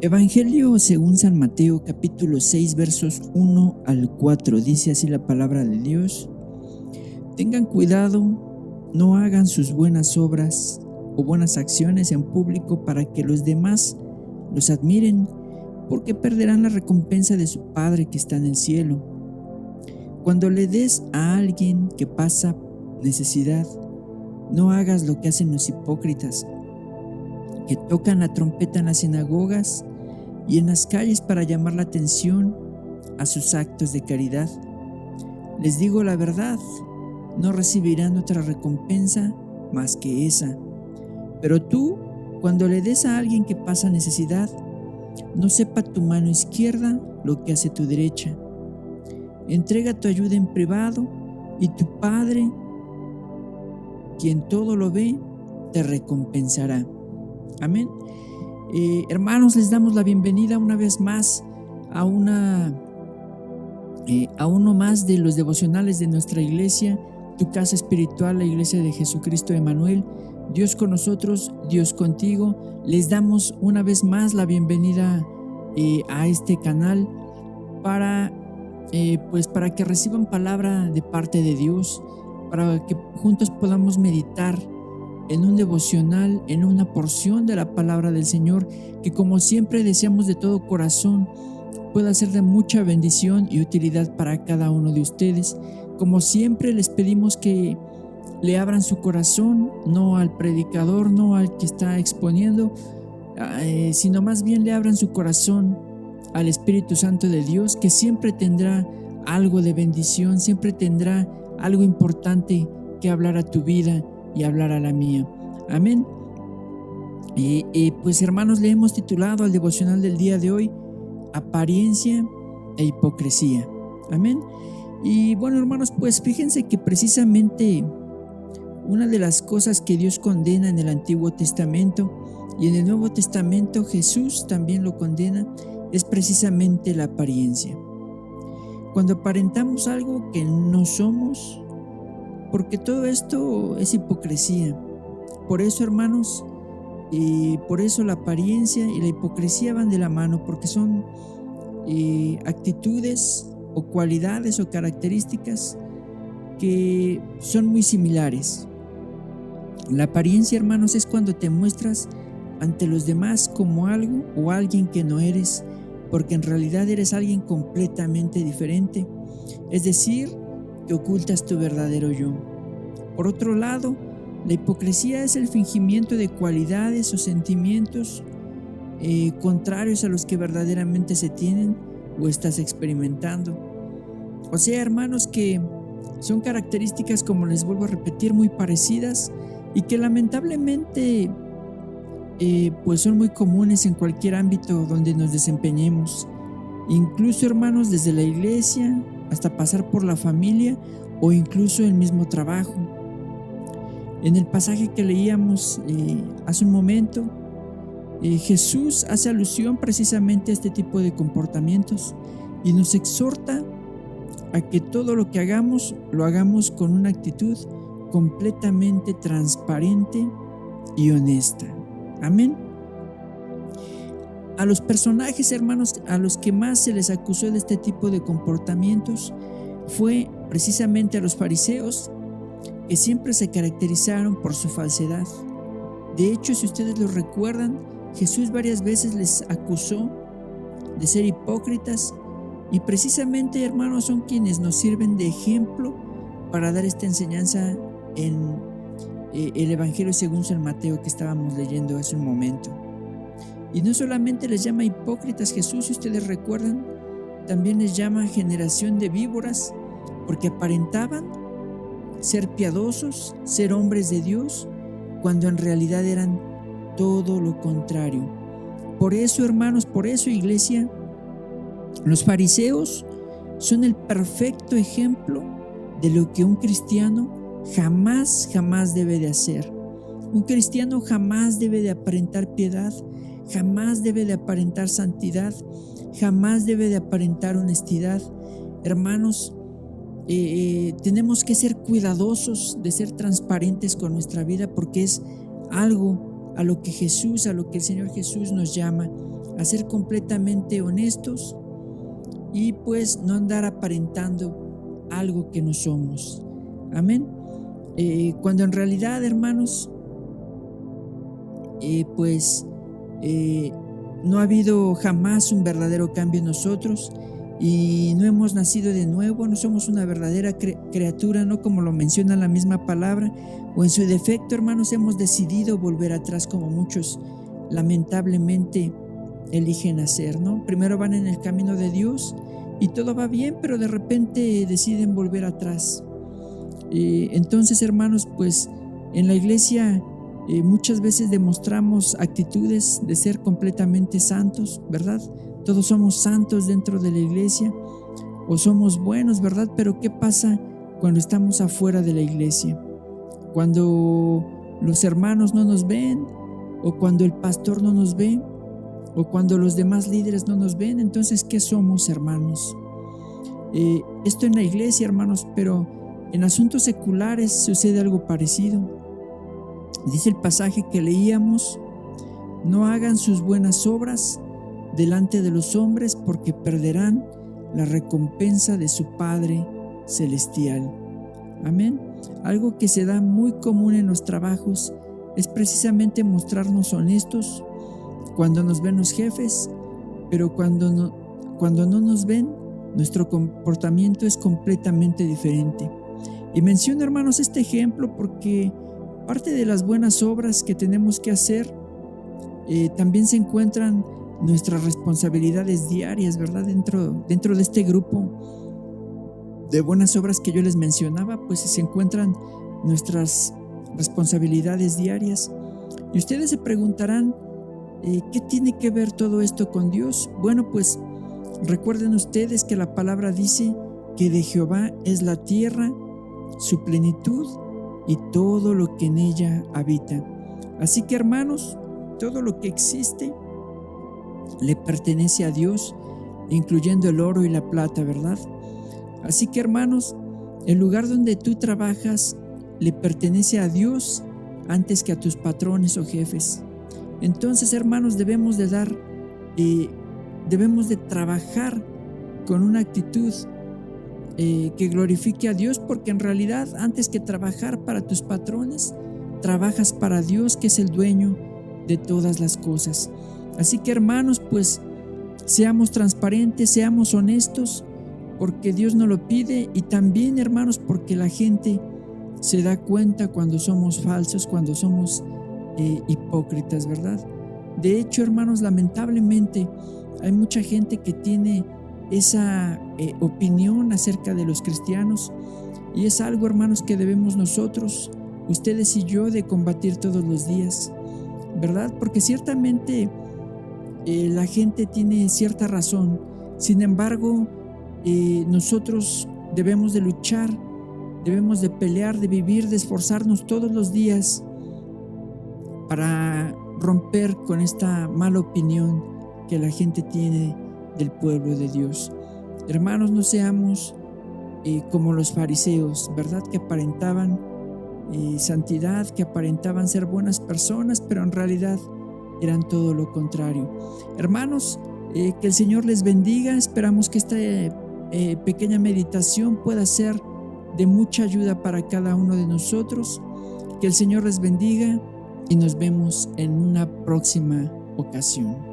Evangelio según San Mateo, capítulo 6, versos 1 al 4. Dice así la palabra de Dios: Tengan cuidado, no hagan sus buenas obras o buenas acciones en público para que los demás los admiren, porque perderán la recompensa de su Padre que está en el cielo. Cuando le des a alguien que pasa necesidad, no hagas lo que hacen los hipócritas, que tocan la trompeta en las sinagogas y en las calles para llamar la atención a sus actos de caridad. Les digo la verdad, no recibirán otra recompensa más que esa. Pero tú, cuando le des a alguien que pasa necesidad, no sepa tu mano izquierda lo que hace tu derecha. Entrega tu ayuda en privado y tu Padre, quien todo lo ve, te recompensará. Amén. Hermanos, les damos la bienvenida una vez más a uno más de los devocionales de nuestra iglesia, tu casa espiritual, la iglesia de Jesucristo Emmanuel. Dios con nosotros, Dios contigo. Les damos una vez más la bienvenida a este canal para que reciban palabra de parte de Dios, para que juntos podamos meditar en un devocional, en una porción de la palabra del Señor, que como siempre deseamos de todo corazón pueda ser de mucha bendición y utilidad para cada uno de ustedes. Como siempre les pedimos que le abran su corazón, no al predicador, no al que está exponiendo, sino más bien le abran su corazón al Espíritu Santo de Dios, que siempre tendrá algo de bendición, siempre tendrá algo importante que hablar a tu vida y hablar a la mía. Amén. Pues hermanos, le hemos titulado al devocional del día de hoy: Apariencia e hipocresía. Amén. Y bueno, hermanos, pues fíjense que precisamente una de las cosas que Dios condena en el Antiguo Testamento y en el Nuevo Testamento Jesús también lo condena, es precisamente la apariencia. Cuando aparentamos algo que no somos, porque todo esto es hipocresía. Por eso, hermanos, por eso la apariencia y la hipocresía van de la mano, porque son actitudes o cualidades o características que son muy similares. La apariencia, hermanos, es cuando te muestras ante los demás como algo o alguien que no eres, porque en realidad eres alguien completamente diferente, es decir, que ocultas tu verdadero yo. Por otro lado, la hipocresía es el fingimiento de cualidades o sentimientos contrarios a los que verdaderamente se tienen o estás experimentando. O sea, hermanos, que son características, como les vuelvo a repetir, muy parecidas y que lamentablemente pues son muy comunes en cualquier ámbito donde nos desempeñemos. Incluso, hermanos, desde la iglesia hasta pasar por la familia o incluso el mismo trabajo. En el pasaje que leíamos hace un momento, Jesús hace alusión precisamente a este tipo de comportamientos y nos exhorta a que todo lo que hagamos, lo hagamos con una actitud completamente transparente y honesta. Amén. A los personajes, hermanos, a los que más se les acusó de este tipo de comportamientos fue precisamente a los fariseos, que siempre se caracterizaron por su falsedad. De hecho, si ustedes lo recuerdan, Jesús varias veces les acusó de ser hipócritas, y precisamente, hermanos, son quienes nos sirven de ejemplo para dar esta enseñanza en el Evangelio según San Mateo que estábamos leyendo hace un momento. Y no solamente les llama hipócritas Jesús, si ustedes recuerdan, también les llama generación de víboras, porque aparentaban ser piadosos, ser hombres de Dios, cuando en realidad eran todo lo contrario. Por eso, hermanos, por eso, iglesia, los fariseos son el perfecto ejemplo de lo que un cristiano jamás debe de hacer. Un cristiano jamás debe de aparentar piedad, jamás debe de aparentar santidad, jamás debe de aparentar honestidad. Hermanos, tenemos que ser cuidadosos de ser transparentes con nuestra vida, porque es algo a lo que el Señor Jesús nos llama. a ser completamente honestos y pues no andar aparentando algo que no somos. Amén. Cuando en realidad, hermanos, pues no ha habido jamás un verdadero cambio en nosotros y no hemos nacido de nuevo, no somos una verdadera criatura, no como lo menciona la misma palabra, o en su defecto, hermanos, hemos decidido volver atrás como muchos lamentablemente eligen hacer, ¿no? Primero van en el camino de Dios y todo va bien, pero de repente deciden volver atrás. Entonces, hermanos, pues en la iglesia muchas veces demostramos actitudes de ser completamente santos, ¿verdad? Todos somos santos dentro de la iglesia o somos buenos, ¿verdad? Pero ¿qué pasa cuando estamos afuera de la iglesia? Cuando los hermanos no nos ven, o cuando el pastor no nos ve, o cuando los demás líderes no nos ven. Entonces, ¿qué somos, hermanos? Esto en la iglesia, hermanos, pero en asuntos seculares sucede algo parecido. Dice el pasaje que leíamos: no hagan sus buenas obras delante de los hombres, porque perderán la recompensa de su Padre Celestial. Amén. Algo que se da muy común en los trabajos es precisamente mostrarnos honestos cuando nos ven los jefes, pero cuando no nos ven, nuestro comportamiento es completamente diferente. Y menciono, hermanos, este ejemplo porque parte de las buenas obras que tenemos que hacer también se encuentran nuestras responsabilidades diarias, ¿verdad? Dentro de este grupo de buenas obras que yo les mencionaba, pues se encuentran nuestras responsabilidades diarias. Y ustedes se preguntarán, ¿qué tiene que ver todo esto con Dios? Bueno, pues recuerden ustedes que la palabra dice que de Jehová es la tierra, su plenitud y todo lo que en ella habita. Así que, hermanos, todo lo que existe le pertenece a Dios, incluyendo el oro y la plata, ¿verdad? Así que, hermanos, el lugar donde tú trabajas le pertenece a Dios antes que a tus patrones o jefes. Entonces, hermanos, debemos de trabajar con una actitud que glorifique a Dios, porque en realidad, antes que trabajar para tus patrones, trabajas para Dios, que es el dueño de todas las cosas. Así que, hermanos, pues seamos transparentes, seamos honestos, porque Dios nos lo pide, y también, hermanos, porque la gente se da cuenta cuando somos falsos, cuando somos hipócritas, ¿verdad? De hecho, hermanos, lamentablemente hay mucha gente que tiene esa opinión acerca de los cristianos, y es algo, hermanos, que debemos nosotros, ustedes y yo, de combatir todos los días, ¿verdad? Porque ciertamente la gente tiene cierta razón. Sin embargo, nosotros debemos de luchar, debemos de pelear, de vivir, de esforzarnos todos los días para romper con esta mala opinión que la gente tiene del pueblo de Dios. Hermanos, no seamos como los fariseos, ¿verdad? Que aparentaban santidad, que aparentaban ser buenas personas, pero en realidad eran todo lo contrario. Hermanos, que el Señor les bendiga. Esperamos que esta pequeña meditación pueda ser de mucha ayuda para cada uno de nosotros. Que el Señor les bendiga y nos vemos en una próxima ocasión.